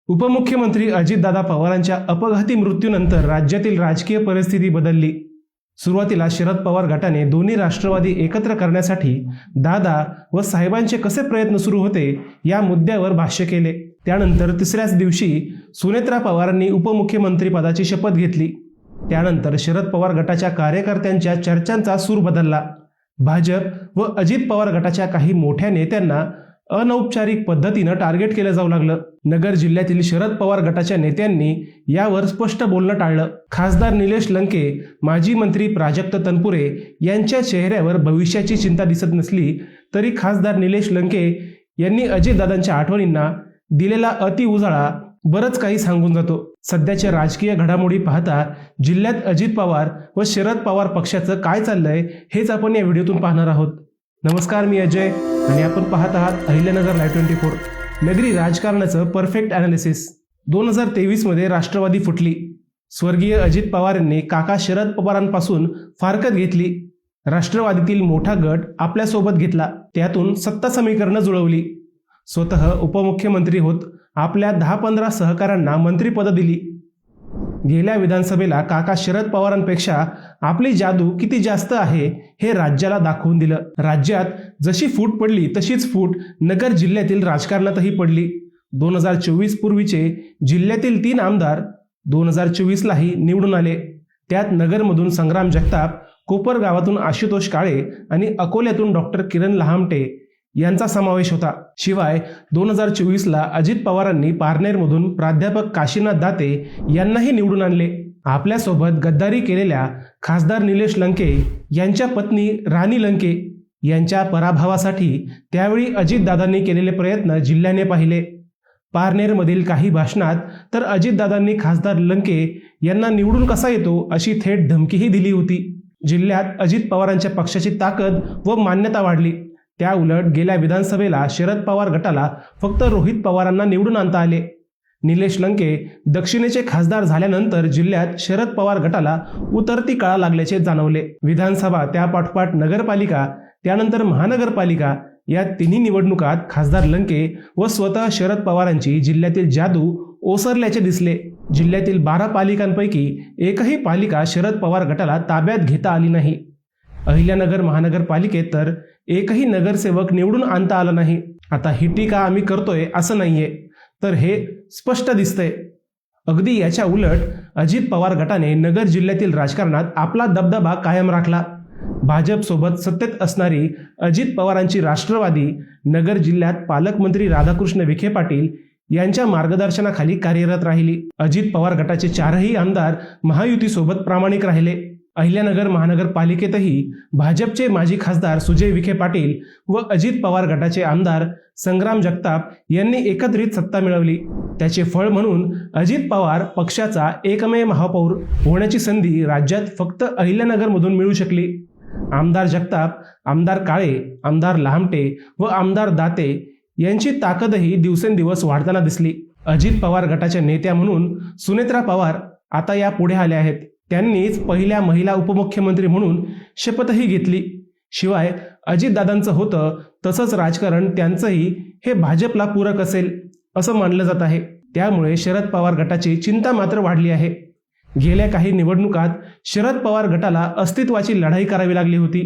उपमुख्यमंत्री अजितदादा पवारांच्या अपघाती मृत्यूनंतर राज्यातील राजकीय परिस्थिती बदलली। सुरुवातीला शरद पवार गटाने दोन्ही राष्ट्रवादी एकत्र करण्यासाठी दादा व साहेबांचे कसे प्रयत्न सुरू होते या मुद्द्यावर भाष्य केले। त्यानंतर तिसऱ्याच दिवशी सुनेत्रा पवारांनी उपमुख्यमंत्री पदाची शपथ घेतली। त्यानंतर शरद पवार गटाच्या कार्यकर्त्यांच्या चर्चांचा सूर बदलला। भाजप व अजित पवार गटाच्या काही मोठ्या नेत्यांना अनौपचारिक पद्धतीने टार्गेट केलं जाऊ लागलं। नगर जिल्ह्यातील शरद पवार गटाच्या नेत्यांनी यावर स्पष्ट बोलणं टाळलं। खासदार निलेश लंके, माजी मंत्री प्राजक्त तनपुरे यांच्या चेहऱ्यावर भविष्याची चिंता दिसत नसली तरी खासदार निलेश लंके यांनी अजितदादांच्या आठवणींना दिलेला अति उजाळा बरंच काही सांगून जातो। सध्याच्या राजकीय घडामोडी पाहता जिल्ह्यात अजित पवार व शरद पवार पक्षाचं काय चाललंय हेच आपण या व्हिडिओतून पाहणार आहोत। नमस्कार, मी अजय आणि आपण पाहत आहात अहिल्यानगर लाईव्ह 24। नगरी राजकारणाचं परफेक्ट ॲनालिसिस। 2023 मध्ये राष्ट्रवादी फुटली। स्वर्गीय अजित पवार यांनी काका शरद पवारांपासून फारकत घेतली। राष्ट्रवादीतील मोठा गट आपल्यासोबत घेतला, त्यातून सत्ता समीकरणं जुळवली। स्वतः उपमुख्यमंत्री होत आपल्या 10-15 सहकाऱ्यांना मंत्रिपद दिली। गेल्या विधानसभेला काका शरद पवारांपेक्षा आपली जादू किती जास्त आहे हे राज्याला दाखवून दिलं। राज्यात जशी फूट पडली तशीच फूट नगर जिल्ह्यातील राजकारणातही पडली। 2024 पूर्वीचे जिल्ह्यातील 3 आमदार 2024लाही निवडून आले। त्यात नगरमधून संग्राम जगताप, कोपरगावातून आशुतोष काळे आणि अकोल्यातून डॉक्टर किरण लहामटे यांचा समावेश होता। शिवाय 2024ला अजित पवारांनी पारनेरमधून प्राध्यापक काशीनाथ दाते यांनाही निवडून आणले। आपल्यासोबत गद्दारी केलेल्या खासदार निलेश लंके यांच्या पत्नी राणी लंके यांच्या पराभवासाठी त्यावेळी अजितदादांनी केलेले प्रयत्न जिल्ह्याने पाहिले। पारनेरमधील काही भाषणात तर अजितदादांनी खासदार लंके यांना निवडून कसा येतो अशी थेट धमकीही दिली होती। जिल्ह्यात अजित पवारांच्या पक्षाची ताकद व मान्यता वाढली। त्या उलट गेल्या विधानसभेला शरद पवार गटाला फक्त रोहित पवारांना निवडून आणता आले। निलेश लंके दक्षिणेचे खासदार झाल्यानंतर जिल्ह्यात शरद पवार गटाला उतरती कळा लागल्याचे जाणवले। विधानसभा, त्यापाठोपाठ नगरपालिका, त्यानंतर महानगरपालिका या तिन्ही निवडणुकात खासदार लंके व स्वतः शरद पवारांची जिल्ह्यातील जादू ओसरल्याचे दिसले। जिल्ह्यातील 12 पालिकांपैकी एकही पालिका शरद पवार गटाला ताब्यात घेता आली नाही। अहिल्यानगर महानगरपालिकेत तर एकही नगरसेवक निवडून आणता आला नाही। आता ही टीका आम्ही करतोय असं नाहीये, तर हे स्पष्ट दिसतंय। अगदी याच्या उलट अजित पवार गटाने नगर जिल्ह्यातील राजकारणात आपला दबदबा कायम राखला। भाजप सोबत सत्तेत असणारी अजित पवारांची राष्ट्रवादी नगर जिल्ह्यात पालकमंत्री राधाकृष्ण विखे पाटील यांच्या मार्गदर्शनाखाली कार्यरत राहिली। अजित पवार गटाचे 4ही आमदार महायुतीसोबत प्रामाणिक राहिले। अहिल्यानगर महानगरपालिकेतही भाजपचे माजी खासदार सुजय विखे पाटील व अजित पवार गटाचे आमदार संग्राम जगताप यांनी एकत्रित सत्ता मिळवली। त्याचे फळ म्हणून अजित पवार पक्षाचा एकमेव महापौर होण्याची संधी राज्यात फक्त अहिल्यानगरमधून मिळू शकली। आमदार जगताप, आमदार काळे, आमदार लहामटे व आमदार दाते यांची ताकदही दिवसेंदिवस वाढताना दिसली। अजित पवार गटाच्या नेत्या म्हणून सुनेत्रा पवार आता या पुढे आल्या आहेत। त्यांनीच पहिल्या महिला उपमुख्यमंत्री म्हणून शपथही घेतली। शिवाय अजितदादांचं होतं तसंच राजकारण त्यांचंही हे भाजपला पूरक असेल असं मानलं जात आहे। त्यामुळे शरद पवार गटाची चिंता मात्र वाढली आहे। गेल्या काही निवडणुकात शरद पवार गटाला अस्तित्वाची लढाई करावी लागली होती।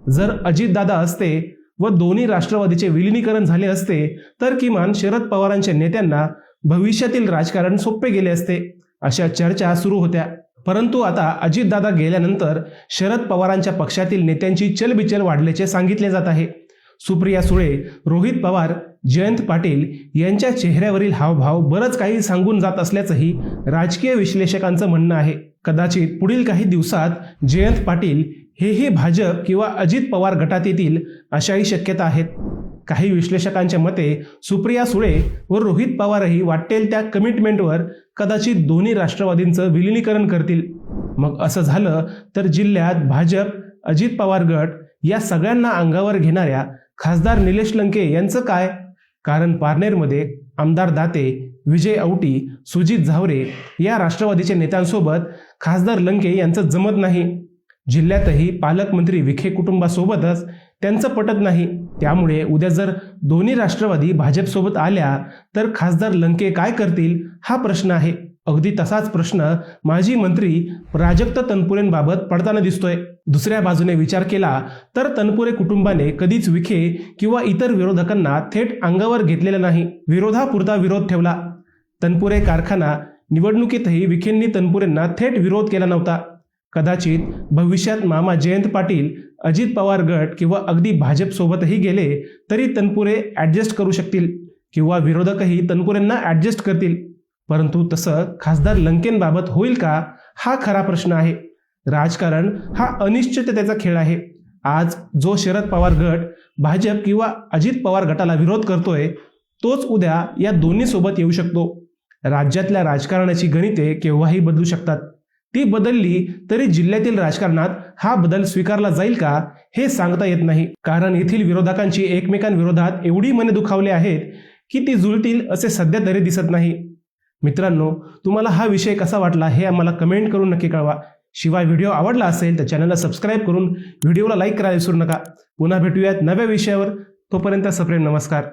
जर अजितदादा असते व दोन्ही राष्ट्रवादीचे विलिनीकरण झाले असते तर किमान शरद पवारांच्या नेत्यांना भविष्यातील राजकारण सोपे गेले असते, अशा चर्चा सुरू होत्या। परंतु आता अजितदादा गेल्यानंतर शरद पवारांच्या पक्षातील नेत्यांची चलबिचल वाढल्याचे सांगितले जात आहे। सुप्रिया सुळे, रोहित पवार, जयंत पाटील यांच्या चेहऱ्यावरील हावभाव बरंच काही सांगून जात असल्याचंही राजकीय विश्लेषकांचं म्हणणं आहे। कदाचित पुढील काही दिवसात जयंत पाटील हेही भाजप किंवा अजित पवार गटात येतील अशाही शक्यता आहेत। काही विश्लेषकांच्या मते सुप्रिया सुळे व रोहित पवारही वाटेल त्या कमिटमेंटवर कदाचित दोन्ही राष्ट्रवादींचं विलिनीकरण करतील। मग असं झालं तर जिल्ह्यात भाजप, अजित पवार गट या सगळ्यांना अंगावर घेणाऱ्या खासदार निलेश लंके यांचं काय? कारण पारनेरमध्ये आमदार दाते, विजय औटी, सुजित झावरे या राष्ट्रवादीच्या नेत्यांसोबत खासदार लंके यांचं जमत नाही। जिल्ह्यातही पालकमंत्री विखे कुटुंबासोबतच त्यांचं पटत नाही। त्यामुळे उद्या जर दोन्ही राष्ट्रवादी भाजपसोबत आल्या तर खासदार लंके काय करतील हा प्रश्न आहे. अगदी तसाच प्रश्न माजी मंत्री प्राजक्त तनपुरेंबाबत पडताना दिसतोय. दुसऱ्या बाजूने विचार केला तर तनपुरे कुटुंबाने कधीच विखे किंवा इतर विरोधकांना थेट अंगावर घेतलेला नाही, विरोधापुरता विरोध ठेवला. तनपुरे कारखाना निवडणुकीतही विखेंनी तनपुरेंना थेट विरोध केला नव्हता. कदाचित भविष्यात मामा जयंत पाटील, अजित पवार गट किंवा अगदी भाजप सोबतही गेले तरी तनपुरे ॲडजस्ट करू शकतील किंवा विरोधकही तनपुरेंना ॲडजस्ट करतील. परंतु तसं खासदार लंकेंबाबत होईल का हा खरा प्रश्न आहे. राजकारण हा अनिश्चिततेचा खेळ आहे. आज जो शरद पवार गट भाजप किंवा अजित पवार गटाला विरोध करतोय तोच उद्या या दोन्ही सोबत येऊ शकतो. राज्यातल्या राजकारणाची गणिते केव्हाही बदलू शकतात. ती बदलली तरी जिल्ह्यातील राजकारणात हा बदल स्वीकारला जाईल का हे सांगता येत नाही. कारण येथील विरोधकांची एकमेकांविरोधात एवढी मने दुखावली आहेत की ती जुळतील असे सध्या तरी दिसत नाही. मित्रांनो, तुम्हाला हा विषय कसा वाटला हे आम्हाला कमेंट करून नक्की कळवा. शिवाय व्हिडिओ आवडला असेल तर चॅनलला सबस्क्राईब करून व्हिडिओला लाईक करायला विसरू नका. पुन्हा भेटूयात नव्या विषयावर. तोपर्यंत सप्रेम नमस्कार.